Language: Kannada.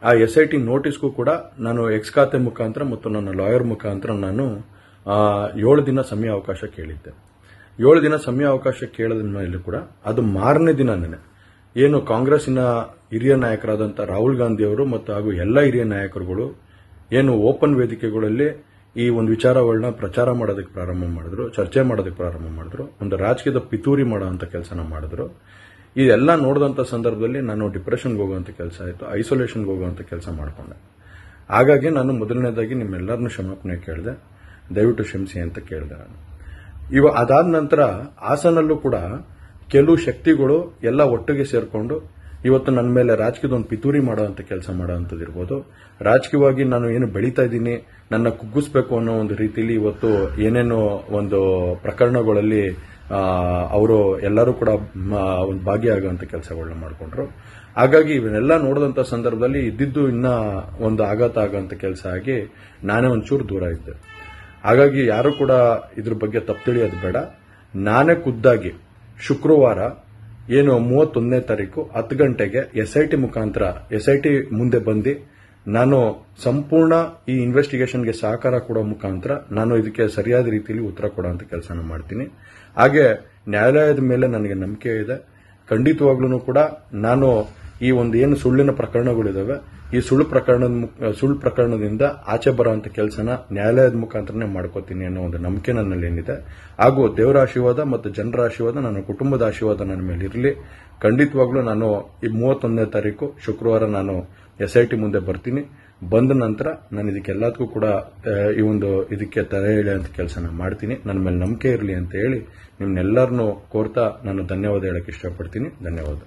ಆ SIT ನೋಟಿಸ್ಗೂ ಕೂಡ ನಾನು ಎಕ್ಸ್ ಖಾತೆ ಮುಖಾಂತರ ಮತ್ತು ನನ್ನ ಲಾಯರ್ ಮುಖಾಂತರ ನಾನು 7 ದಿನ ಸಮಯಾವಕಾಶ ಕೇಳಿದ್ದೆ. 7 ದಿನ ಸಮಯಾವಕಾಶ ಕೇಳಿದ ಮೇಲೆ ಕೂಡ ಅದು ಮಾರನೇ ದಿನನೇ ಏನು ಕಾಂಗ್ರೆಸ್ಸಿನ ಹಿರಿಯ ನಾಯಕರಾದಂಥ ರಾಹುಲ್ ಗಾಂಧಿ ಅವರು ಮತ್ತು ಹಾಗೂ ಎಲ್ಲ ಹಿರಿಯ ನಾಯಕರುಗಳು ಏನು ಓಪನ್ ವೇದಿಕೆಗಳಲ್ಲಿ ಈ ಒಂದು ವಿಚಾರಗಳನ್ನ ಪ್ರಚಾರ ಮಾಡೋದಕ್ಕೆ ಪ್ರಾರಂಭ ಮಾಡಿದ್ರು, ಚರ್ಚೆ ಮಾಡೋದಕ್ಕೆ ಪ್ರಾರಂಭ ಮಾಡಿದ್ರು, ಒಂದು ರಾಜಕೀಯದ ಪಿತೂರಿ ಮಾಡುವಂತ ಕೆಲಸನ ಮಾಡಿದ್ರು. ಇದೆಲ್ಲ ನೋಡಿದಂತ ಸಂದರ್ಭದಲ್ಲಿ ನಾನು ಡಿಪ್ರೆಷನ್ಗೆ ಹೋಗುವಂತ ಕೆಲಸ ಆಯಿತು, ಐಸೋಲೇಷನ್ಗೆ ಹೋಗುವಂತ ಕೆಲಸ ಮಾಡಿಕೊಂಡೆ. ಹಾಗಾಗಿ ನಾನು ಮೊದಲನೇದಾಗಿ ನಿಮ್ಮೆಲ್ಲರನ್ನೂ ಕ್ಷಮಾಪಣೆ ಕೇಳಿದೆ, ದಯವಿಟ್ಟು ಕ್ಷಮಿಸಿ ಅಂತ ಕೇಳಿದೆ ನಾನು. ಅದಾದ ನಂತರ ಹಾಸನಲ್ಲೂ ಕೂಡ ಕೆಲವು ಶಕ್ತಿಗಳು ಎಲ್ಲ ಒಟ್ಟಿಗೆ ಸೇರ್ಕೊಂಡು ಇವತ್ತು ನನ್ನ ಮೇಲೆ ರಾಜಕೀಯದ ಒಂದು ಪಿತೂರಿ ಮಾಡುವಂತ ಕೆಲಸ ಮಾಡುವಂತದಿರ್ಬೋದು, ರಾಜಕೀಯವಾಗಿ ನಾನು ಏನು ಬೆಳೀತಾ ಇದ್ದೀನಿ ನನ್ನ ಕುಗ್ಗಿಸಬೇಕು ಅನ್ನೋ ಒಂದು ರೀತಿಯಲ್ಲಿ ಇವತ್ತು ಏನೇನೋ ಒಂದು ಪ್ರಕರಣಗಳಲ್ಲಿ ಅವರು ಎಲ್ಲರೂ ಕೂಡ ಒಂದು ಭಾಗಿಯಾಗುವಂತ ಕೆಲಸಗಳನ್ನ ಮಾಡಿಕೊಂಡ್ರು. ಹಾಗಾಗಿ ಇವನ್ನೆಲ್ಲ ನೋಡಿದಂತ ಸಂದರ್ಭದಲ್ಲಿ ಇದ್ದಿದ್ದು ಇನ್ನ ಒಂದು ಆಘಾತ ಆಗುವಂತ ಕೆಲಸ ಆಗಿ ನಾನೇ ಒಂಚೂರು ದೂರ ಇದ್ದೆ. ಹಾಗಾಗಿ ಯಾರು ಕೂಡ ಇದ್ರ ಬಗ್ಗೆ ತಪ್ಪು ತಿಳಿಯೋದು ಬೇಡ. ನಾನೇ ಖುದ್ದಾಗಿ ಶುಕ್ರವಾರ ಏನು 31ನೇ ತಾರೀಕು 10 ಗಂಟೆಗೆ SIT ಮುಂದೆ ಬಂದು ನಾನು ಸಂಪೂರ್ಣ ಈ ಇನ್ವೆಸ್ಟಿಗೇಷನ್ಗೆ ಸಹಕಾರ ಕೊಡೋ ಮುಖಾಂತರ ನಾನು ಇದಕ್ಕೆ ಸರಿಯಾದ ರೀತಿಯಲ್ಲಿ ಉತ್ತರ ಕೊಡುವಂತ ಕೆಲಸನ ಮಾಡ್ತೀನಿ. ಹಾಗೆ ನ್ಯಾಯಾಲಯದ ಮೇಲೆ ನನಗೆ ನಂಬಿಕೆ ಇದೆ. ಖಂಡಿತವಾಗ್ಲೂ ಕೂಡ ನಾನು ಈ ಒಂದು ಏನು ಸುಳ್ಳಿನ ಪ್ರಕರಣಗಳಿದಾವೆ ಈ ಸುಳ್ಳು ಪ್ರಕರಣದಿಂದ ಆಚೆ ಬರುವಂತ ಕೆಲಸನ ನ್ಯಾಯಾಲಯದ ಮುಖಾಂತರನೇ ಮಾಡ್ಕೋತೀನಿ ಅನ್ನೋ ಒಂದು ನಂಬಿಕೆ ನನ್ನಲ್ಲಿ ಏನಿದೆ. ಹಾಗೂ ದೇವರ ಆಶೀರ್ವಾದ ಮತ್ತು ಜನರ ಆಶೀರ್ವಾದ, ನನ್ನ ಕುಟುಂಬದ ಆಶೀರ್ವಾದ ನನ್ನ ಮೇಲೆ ಇರಲಿ. ಖಂಡಿತವಾಗ್ಲೂ ನಾನು ಈ 31ನೇ ತಾರೀಕು ಶುಕ್ರವಾರ ನಾನು SIT ಮುಂದೆ ಬರ್ತೀನಿ. ಬಂದ ನಂತರ ನಾನು ಇದಕ್ಕೆಲ್ಲದಕ್ಕೂ ಕೂಡ ಇದಕ್ಕೆ ತಡೆ ಎಳೆಯುವಂತ ಕೆಲಸನ ಮಾಡ್ತೀನಿ. ನನ್ನ ಮೇಲೆ ನಂಬಿಕೆ ಇರಲಿ ಅಂತ ಹೇಳಿ ನಿಮ್ನೆಲ್ಲರನ್ನೂ ಕೋರ್ತಾ ನಾನು ಧನ್ಯವಾದ ಹೇಳಕ್ಕೆ ಇಷ್ಟಪಡ್ತೀನಿ. ಧನ್ಯವಾದ.